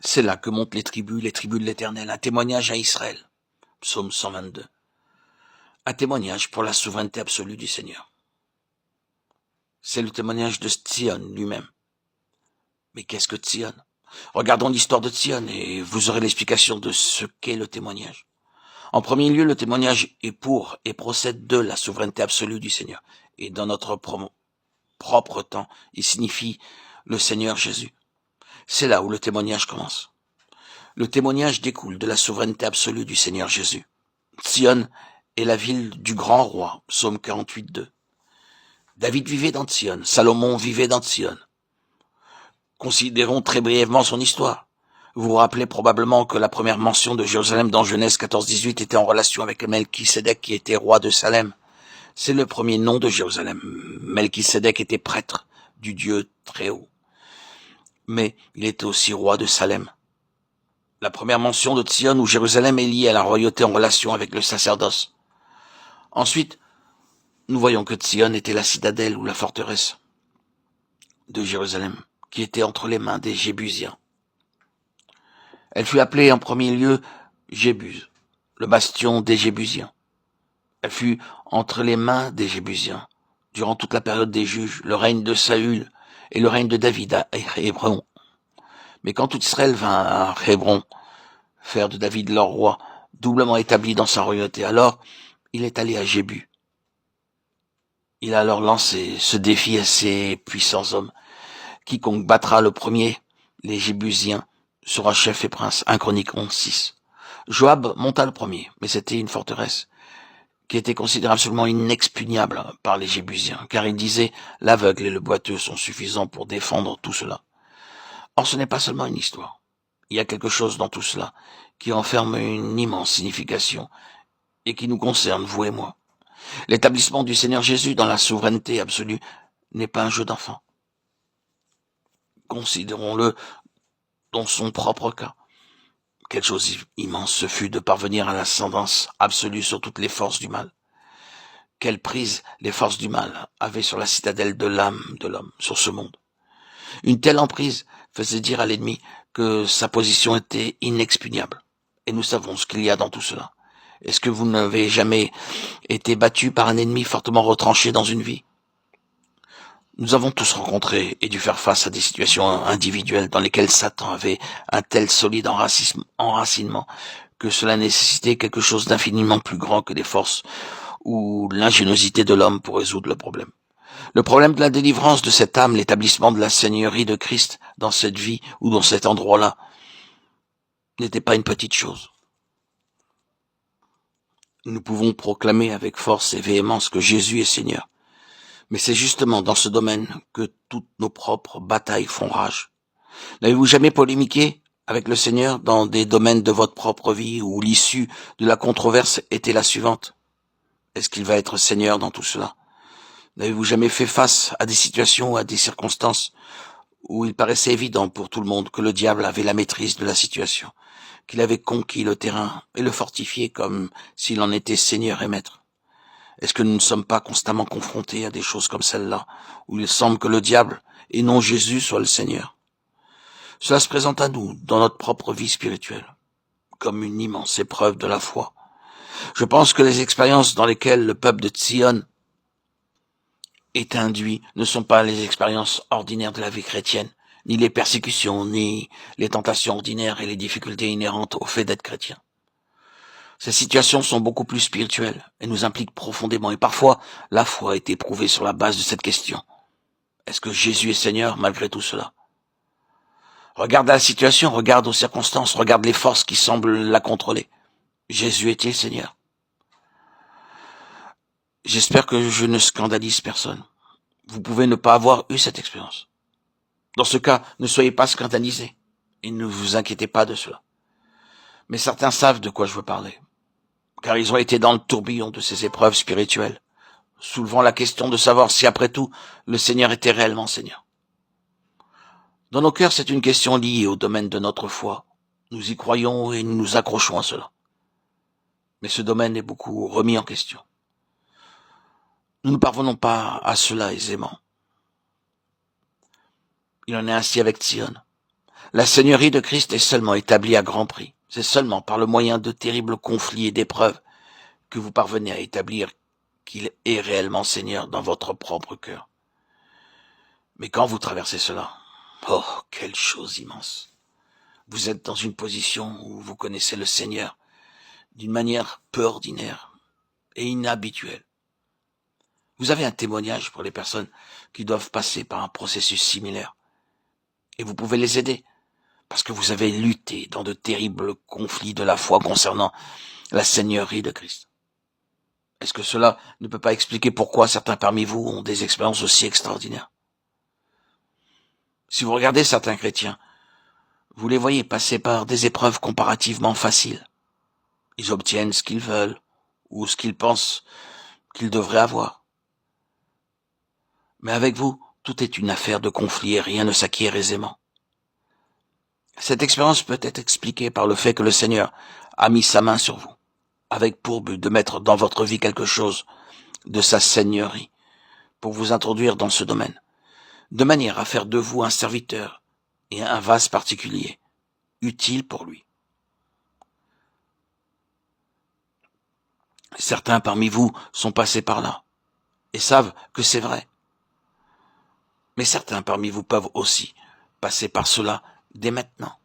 C'est là que montent les tribus de l'Éternel, un témoignage à Israël. Psaume 122. Un témoignage pour la souveraineté absolue du Seigneur. C'est le témoignage de Tzion lui-même. Mais qu'est-ce que Tzion? Regardons l'histoire de Tzion et vous aurez l'explication de ce qu'est le témoignage. En premier lieu, le témoignage est pour et procède de la souveraineté absolue du Seigneur. Et dans notre propre temps, il signifie le Seigneur Jésus. C'est là où le témoignage commence. Le témoignage découle de la souveraineté absolue du Seigneur Jésus. Tzion est la ville du grand roi, psaume 48:2. David vivait dans Tzion, Salomon vivait dans Tzion. Considérons très brièvement son histoire. Vous vous rappelez probablement que la première mention de Jérusalem dans Genèse 14-18 était en relation avec Melchisédek qui était roi de Salem. C'est le premier nom de Jérusalem. Melchisédek était prêtre du Dieu très haut. Mais il était aussi roi de Salem. La première mention de Tzion ou Jérusalem est liée à la royauté en relation avec le sacerdoce. Ensuite, nous voyons que Tzion était la citadelle ou la forteresse de Jérusalem, qui était entre les mains des Jébusiens. Elle fut appelée en premier lieu Jébuse, le bastion des Jébusiens. Elle fut entre les mains des Jébusiens durant toute la période des juges, le règne de Saül et le règne de David à Hébron. Mais quand tout Israël vint à Hébron faire de David leur roi, doublement établi dans sa royauté, alors il est allé à Jébu. Il a alors lancé ce défi à ses puissants hommes. Quiconque battra le premier, les Jébusiens, sera chef et prince. 1 Chroniques 11:6. Joab monta le premier, mais c'était une forteresse qui était considérée absolument inexpugnable par les Jébusiens, car ils disaient « l'aveugle et le boiteux sont suffisants pour défendre tout cela ». Or ce n'est pas seulement une histoire. Il y a quelque chose dans tout cela qui renferme une immense signification et qui nous concerne, vous et moi. L'établissement du Seigneur Jésus dans la souveraineté absolue n'est pas un jeu d'enfant. Considérons-le dans son propre cas. Quelle chose immense ce fut de parvenir à l'ascendance absolue sur toutes les forces du mal. Quelle prise les forces du mal avaient sur la citadelle de l'âme de l'homme, sur ce monde. Une telle emprise faisait dire à l'ennemi que sa position était inexpugnable. Et nous savons ce qu'il y a dans tout cela. Est-ce que vous n'avez jamais été battu par un ennemi fortement retranché dans une vie? Nous avons tous rencontré et dû faire face à des situations individuelles dans lesquelles Satan avait un tel solide enracinement que cela nécessitait quelque chose d'infiniment plus grand que les forces ou l'ingéniosité de l'homme pour résoudre le problème. Le problème de la délivrance de cette âme, l'établissement de la seigneurie de Christ dans cette vie ou dans cet endroit-là, n'était pas une petite chose. Nous pouvons proclamer avec force et véhémence que Jésus est Seigneur. Mais c'est justement dans ce domaine que toutes nos propres batailles font rage. N'avez-vous jamais polémiqué avec le Seigneur dans des domaines de votre propre vie où l'issue de la controverse était la suivante? Est-ce qu'il va être Seigneur dans tout cela? N'avez-vous jamais fait face à des situations, à des circonstances où il paraissait évident pour tout le monde que le diable avait la maîtrise de la situation, qu'il avait conquis le terrain et le fortifié comme s'il en était Seigneur et Maître? Est-ce que nous ne sommes pas constamment confrontés à des choses comme celle-là, où il semble que le diable, et non Jésus, soit le Seigneur? Cela se présente à nous, dans notre propre vie spirituelle, comme une immense épreuve de la foi. Je pense que les expériences dans lesquelles le peuple de Tzion est induit ne sont pas les expériences ordinaires de la vie chrétienne, ni les persécutions, ni les tentations ordinaires et les difficultés inhérentes au fait d'être chrétien. Ces situations sont beaucoup plus spirituelles et nous impliquent profondément. Et parfois, la foi est éprouvée sur la base de cette question. Est-ce que Jésus est Seigneur malgré tout cela? Regarde la situation, regarde aux circonstances, regarde les forces qui semblent la contrôler. Jésus est-il Seigneur? J'espère que je ne scandalise personne. Vous pouvez ne pas avoir eu cette expérience. Dans ce cas, ne soyez pas scandalisés et ne vous inquiétez pas de cela. Mais certains savent de quoi je veux parler, car ils ont été dans le tourbillon de ces épreuves spirituelles, soulevant la question de savoir si, après tout, le Seigneur était réellement Seigneur. Dans nos cœurs, c'est une question liée au domaine de notre foi. Nous y croyons et nous nous accrochons à cela. Mais ce domaine est beaucoup remis en question. Nous ne parvenons pas à cela aisément. Il en est ainsi avec Tzion. La seigneurie de Christ est seulement établie à grand prix. C'est seulement par le moyen de terribles conflits et d'épreuves que vous parvenez à établir qu'il est réellement Seigneur dans votre propre cœur. Mais quand vous traversez cela, oh, quelle chose immense! Vous êtes dans une position où vous connaissez le Seigneur d'une manière peu ordinaire et inhabituelle. Vous avez un témoignage pour les personnes qui doivent passer par un processus similaire. Et vous pouvez les aider, parce que vous avez lutté dans de terribles conflits de la foi concernant la Seigneurie de Christ. Est-ce que cela ne peut pas expliquer pourquoi certains parmi vous ont des expériences aussi extraordinaires? Si vous regardez certains chrétiens, vous les voyez passer par des épreuves comparativement faciles. Ils obtiennent ce qu'ils veulent, ou ce qu'ils pensent qu'ils devraient avoir. Mais avec vous, tout est une affaire de conflit et rien ne s'acquiert aisément. Cette expérience peut être expliquée par le fait que le Seigneur a mis sa main sur vous, avec pour but de mettre dans votre vie quelque chose de sa seigneurie, pour vous introduire dans ce domaine, de manière à faire de vous un serviteur et un vase particulier, utile pour lui. Certains parmi vous sont passés par là, et savent que c'est vrai. Mais certains parmi vous peuvent aussi passer par cela dès maintenant.